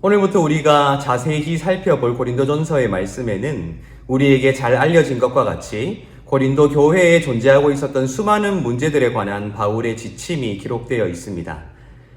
오늘부터 우리가 자세히 살펴볼 고린도전서의 말씀에는 우리에게 잘 알려진 것과 같이 고린도 교회에 존재하고 있었던 수많은 문제들에 관한 바울의 지침이 기록되어 있습니다.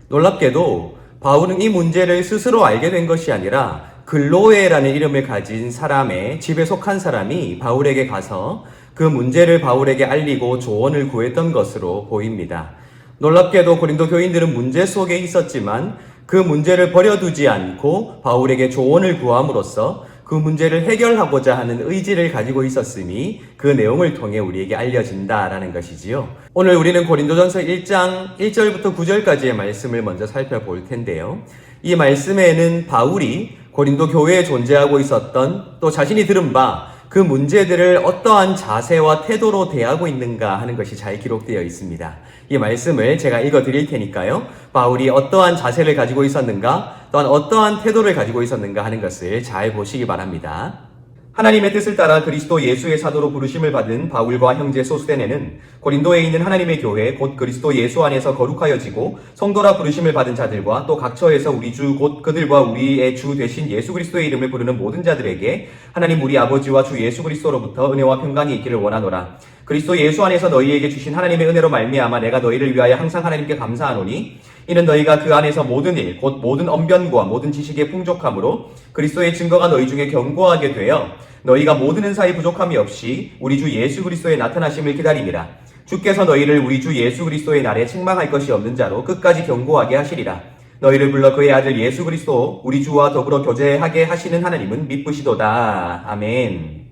놀랍게도 바울은 이 문제를 스스로 알게 된 것이 아니라 글로에라는 이름을 가진 사람의 집에 속한 사람이 바울에게 가서 그 문제를 바울에게 알리고 조언을 구했던 것으로 보입니다. 놀랍게도 고린도 교인들은 문제 속에 있었지만 그 문제를 버려두지 않고 바울에게 조언을 구함으로써 그 문제를 해결하고자 하는 의지를 가지고 있었으니 그 내용을 통해 우리에게 알려진다라는 것이지요. 오늘 우리는 고린도전서 1장 1절부터 9절까지의 말씀을 먼저 살펴볼 텐데요. 이 말씀에는 바울이 고린도 교회에 존재하고 있었던 또 자신이 들은 바 그 문제들을 어떠한 자세와 태도로 대하고 있는가 하는 것이 잘 기록되어 있습니다. 이 말씀을 제가 읽어 드릴 테니까요. 바울이 어떠한 자세를 가지고 있었는가, 또한 어떠한 태도를 가지고 있었는가 하는 것을 잘 보시기 바랍니다. 하나님의 뜻을 따라 그리스도 예수의 사도로 부르심을 받은 바울과 형제 소스데네는 고린도에 있는 하나님의 교회 곧 그리스도 예수 안에서 거룩하여지고 성도라 부르심을 받은 자들과 또 각처에서 우리 주 곧 그들과 우리의 주 되신 예수 그리스도의 이름을 부르는 모든 자들에게 하나님 우리 아버지와 주 예수 그리스도로부터 은혜와 평강이 있기를 원하노라. 그리스도 예수 안에서 너희에게 주신 하나님의 은혜로 말미암아 내가 너희를 위하여 항상 하나님께 감사하노니 이는 너희가 그 안에서 모든 일 곧 모든 언변과 모든 지식의 풍족함으로 그리스도의 증거가 너희 중에 견고하게 되어 너희가 모든 은사의 부족함이 없이 우리 주 예수 그리스도의 나타나심을 기다림이라. 주께서 너희를 우리 주 예수 그리스도의 날에 책망할 것이 없는 자로 끝까지 견고하게 하시리라. 너희를 불러 그의 아들 예수 그리스도 우리 주와 더불어 교제하게 하시는 하나님은 미쁘시도다. 아멘.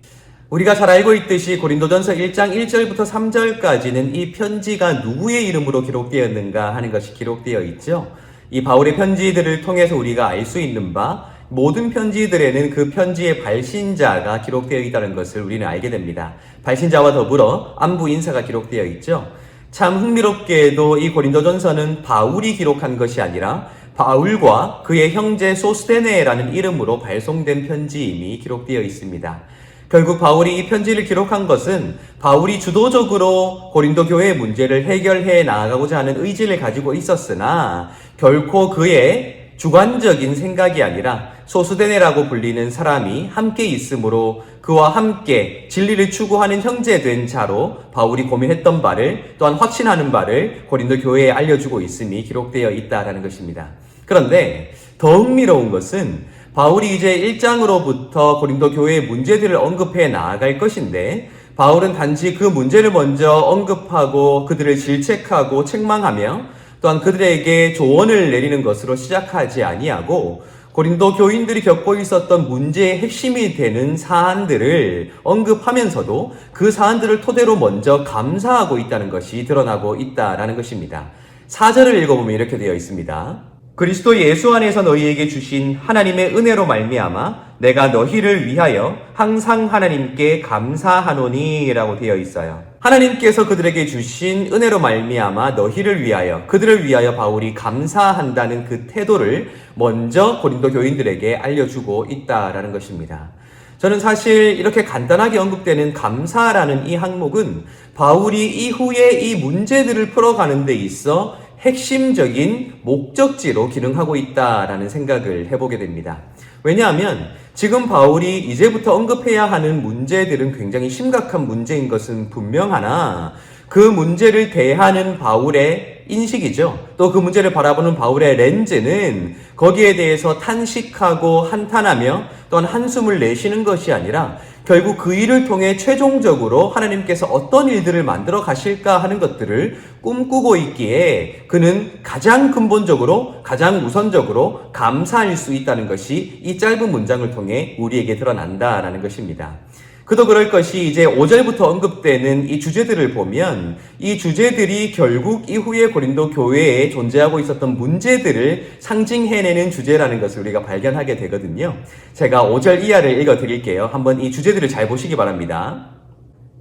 우리가 잘 알고 있듯이 고린도전서 1장 1절부터 3절까지는 이 편지가 누구의 이름으로 기록되었는가 하는 것이 기록되어 있죠. 이 바울의 편지들을 통해서 우리가 알 수 있는 바 모든 편지들에는 그 편지의 발신자가 기록되어 있다는 것을 우리는 알게 됩니다. 발신자와 더불어 안부 인사가 기록되어 있죠. 참 흥미롭게도 이 고린도전서는 바울이 기록한 것이 아니라 바울과 그의 형제 소스데네라는 이름으로 발송된 편지임이 기록되어 있습니다. 결국 바울이 이 편지를 기록한 것은 바울이 주도적으로 고린도 교회의 문제를 해결해 나아가고자 하는 의지를 가지고 있었으나 결코 그의 주관적인 생각이 아니라 소스데네라고 불리는 사람이 함께 있으므로 그와 함께 진리를 추구하는 형제된 자로 바울이 고민했던 바를 또한 확신하는 바를 고린도 교회에 알려주고 있음이 기록되어 있다라는 것입니다. 그런데 더 흥미로운 것은 바울이 이제 1장으로부터 고린도 교회의 문제들을 언급해 나아갈 것인데 바울은 단지 그 문제를 먼저 언급하고 그들을 질책하고 책망하며 또한 그들에게 조언을 내리는 것으로 시작하지 아니하고 고린도 교인들이 겪고 있었던 문제의 핵심이 되는 사안들을 언급하면서도 그 사안들을 토대로 먼저 감사하고 있다는 것이 드러나고 있다라는 것입니다. 4절을 읽어보면 이렇게 되어 있습니다. 그리스도 예수 안에서 너희에게 주신 하나님의 은혜로 말미암아 내가 너희를 위하여 항상 하나님께 감사하노니 라고 되어 있어요. 하나님께서 그들에게 주신 은혜로 말미암아 너희를 위하여 그들을 위하여 바울이 감사한다는 그 태도를 먼저 고린도 교인들에게 알려주고 있다라는 것입니다. 저는 사실 이렇게 간단하게 언급되는 감사라는 이 항목은 바울이 이후에 이 문제들을 풀어가는 데 있어 핵심적인 목적지로 기능하고 있다라는 생각을 해보게 됩니다. 왜냐하면 지금 바울이 이제부터 언급해야 하는 문제들은 굉장히 심각한 문제인 것은 분명하나 그 문제를 대하는 바울의 인식이죠. 또 그 문제를 바라보는 바울의 렌즈는 거기에 대해서 탄식하고 한탄하며 또한 한숨을 내쉬는 것이 아니라 결국 그 일을 통해 최종적으로 하나님께서 어떤 일들을 만들어 가실까 하는 것들을 꿈꾸고 있기에 그는 가장 근본적으로 가장 우선적으로 감사할 수 있다는 것이 이 짧은 문장을 통해 우리에게 드러난다라는 것입니다. 그도 그럴 것이 이제 5절부터 언급되는 이 주제들을 보면 이 주제들이 결국 이후에 고린도 교회에 존재하고 있었던 문제들을 상징해내는 주제라는 것을 우리가 발견하게 되거든요. 제가 5절 이하를 읽어드릴게요. 한번 이 주제들을 잘 보시기 바랍니다.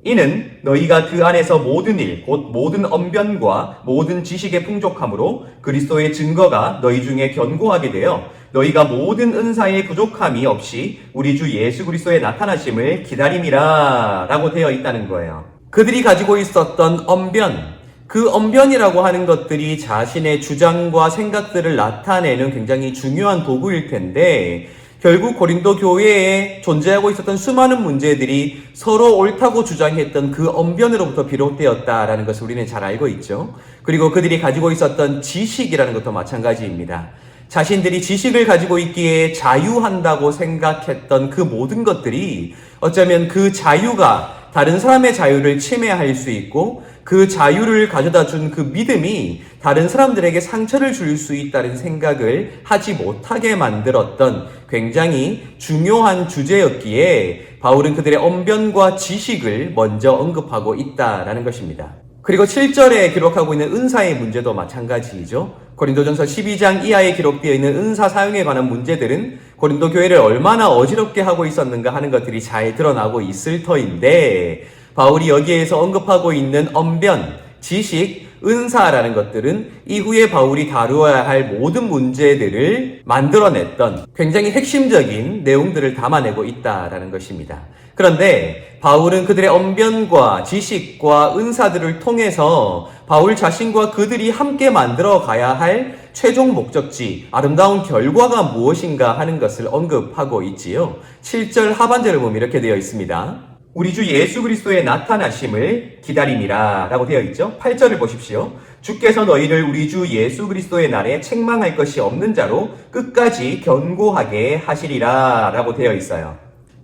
이는 너희가 그 안에서 모든 일, 곧 모든 언변과 모든 지식의 풍족함으로 그리스도의 증거가 너희 중에 견고하게 되어 너희가 모든 은사의 부족함이 없이 우리 주 예수 그리스도의 나타나심을 기다림이라 라고 되어 있다는 거예요. 그들이 가지고 있었던 언변, 그 언변이라고 하는 것들이 자신의 주장과 생각들을 나타내는 굉장히 중요한 도구일 텐데 결국 고린도 교회에 존재하고 있었던 수많은 문제들이 서로 옳다고 주장했던 그 언변으로부터 비롯되었다라는 것을 우리는 잘 알고 있죠. 그리고 그들이 가지고 있었던 지식이라는 것도 마찬가지입니다. 자신들이 지식을 가지고 있기에 자유한다고 생각했던 그 모든 것들이 어쩌면 그 자유가 다른 사람의 자유를 침해할 수 있고 그 자유를 가져다 준 그 믿음이 다른 사람들에게 상처를 줄 수 있다는 생각을 하지 못하게 만들었던 굉장히 중요한 주제였기에 바울은 그들의 언변과 지식을 먼저 언급하고 있다라는 것입니다. 그리고 7절에 기록하고 있는 은사의 문제도 마찬가지이죠. 고린도전서 12장 이하에 기록되어 있는 은사 사용에 관한 문제들은 고린도 교회를 얼마나 어지럽게 하고 있었는가 하는 것들이 잘 드러나고 있을 터인데 바울이 여기에서 언급하고 있는 언변, 지식, 은사라는 것들은 이후에 바울이 다루어야 할 모든 문제들을 만들어냈던 굉장히 핵심적인 내용들을 담아내고 있다라는 것입니다. 그런데 바울은 그들의 언변과 지식과 은사들을 통해서 바울 자신과 그들이 함께 만들어 가야 할 최종 목적지, 아름다운 결과가 무엇인가 하는 것을 언급하고 있지요. 7절 하반절을 보면 이렇게 되어 있습니다. 우리 주 예수 그리스도의 나타나심을 기다림이라 라고 되어 있죠. 8절을 보십시오. 주께서 너희를 우리 주 예수 그리스도의 날에 책망할 것이 없는 자로 끝까지 견고하게 하시리라 라고 되어 있어요.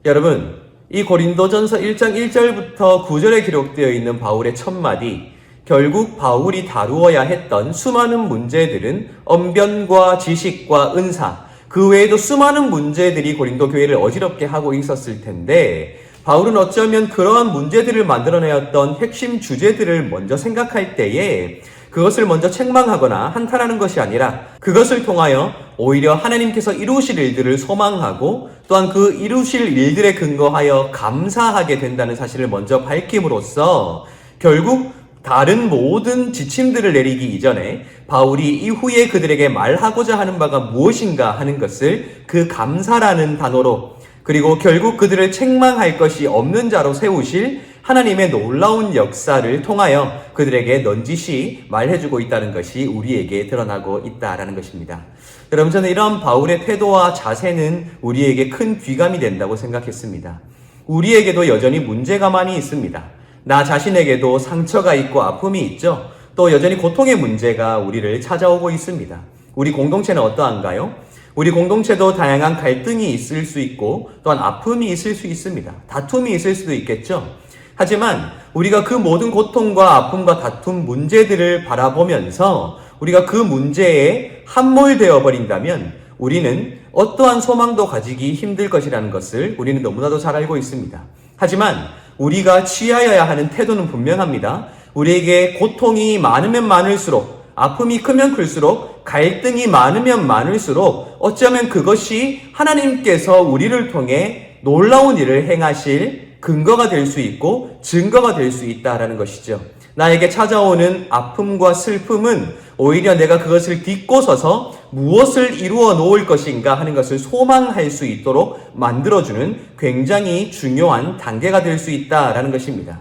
여러분, 이 고린도전서 1장 1절부터 9절에 기록되어 있는 바울의 첫마디, 결국 바울이 다루어야 했던 수많은 문제들은 언변과 지식과 은사, 그 외에도 수많은 문제들이 고린도 교회를 어지럽게 하고 있었을 텐데 바울은 어쩌면 그러한 문제들을 만들어내었던 핵심 주제들을 먼저 생각할 때에 그것을 먼저 책망하거나 한탄하는 것이 아니라 그것을 통하여 오히려 하나님께서 이루실 일들을 소망하고 또한 그 이루실 일들에 근거하여 감사하게 된다는 사실을 먼저 밝힘으로써 결국 다른 모든 지침들을 내리기 이전에 바울이 이후에 그들에게 말하고자 하는 바가 무엇인가 하는 것을 그 감사라는 단어로 그리고 결국 그들을 책망할 것이 없는 자로 세우실 하나님의 놀라운 역사를 통하여 그들에게 넌지시 말해주고 있다는 것이 우리에게 드러나고 있다라는 것입니다. 여러분, 저는 이런 바울의 태도와 자세는 우리에게 큰 귀감이 된다고 생각했습니다. 우리에게도 여전히 문제가 많이 있습니다. 나 자신에게도 상처가 있고 아픔이 있죠. 또 여전히 고통의 문제가 우리를 찾아오고 있습니다. 우리 공동체는 어떠한가요? 우리 공동체도 다양한 갈등이 있을 수 있고 또한 아픔이 있을 수 있습니다. 다툼이 있을 수도 있겠죠. 하지만 우리가 그 모든 고통과 아픔과 다툼 문제들을 바라보면서 우리가 그 문제에 함몰되어 버린다면 우리는 어떠한 소망도 가지기 힘들 것이라는 것을 우리는 너무나도 잘 알고 있습니다. 하지만 우리가 취하여야 하는 태도는 분명합니다. 우리에게 고통이 많으면 많을수록, 아픔이 크면 클수록, 갈등이 많으면 많을수록 어쩌면 그것이 하나님께서 우리를 통해 놀라운 일을 행하실 근거가 될 수 있고 증거가 될 수 있다라는 것이죠. 나에게 찾아오는 아픔과 슬픔은 오히려 내가 그것을 딛고 서서 무엇을 이루어 놓을 것인가 하는 것을 소망할 수 있도록 만들어주는 굉장히 중요한 단계가 될 수 있다라는 것입니다.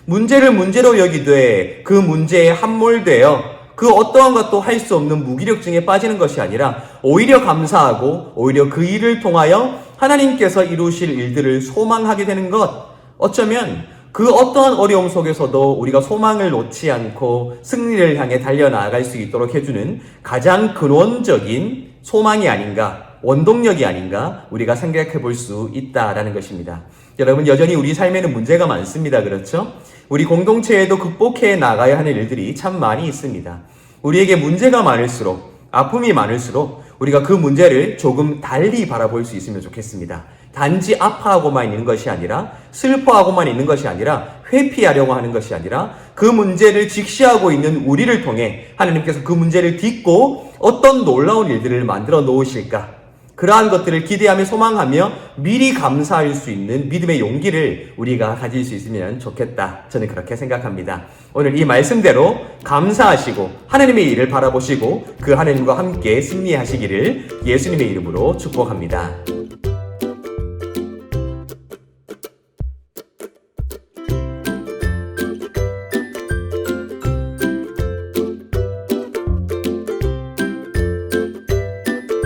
문제를 문제로 여기되 그 문제에 함몰되어 그 어떠한 것도 할 수 없는 무기력증에 빠지는 것이 아니라 오히려 감사하고 오히려 그 일을 통하여 하나님께서 이루실 일들을 소망하게 되는 것, 어쩌면 그 어떠한 어려움 속에서도 우리가 소망을 놓지 않고 승리를 향해 달려나갈 수 있도록 해주는 가장 근원적인 소망이 아닌가, 원동력이 아닌가 우리가 생각해 볼 수 있다라는 것입니다. 여러분, 여전히 우리 삶에는 문제가 많습니다. 그렇죠? 우리 공동체에도 극복해 나가야 하는 일들이 참 많이 있습니다. 우리에게 문제가 많을수록, 아픔이 많을수록 우리가 그 문제를 조금 달리 바라볼 수 있으면 좋겠습니다. 단지 아파하고만 있는 것이 아니라, 슬퍼하고만 있는 것이 아니라, 회피하려고 하는 것이 아니라 그 문제를 직시하고 있는 우리를 통해 하나님께서 그 문제를 딛고 어떤 놀라운 일들을 만들어 놓으실까, 그러한 것들을 기대하며 소망하며 미리 감사할 수 있는 믿음의 용기를 우리가 가질 수 있으면 좋겠다. 저는 그렇게 생각합니다. 오늘 이 말씀대로 감사하시고 하나님의 일을 바라보시고 그 하나님과 함께 승리하시기를 예수님의 이름으로 축복합니다.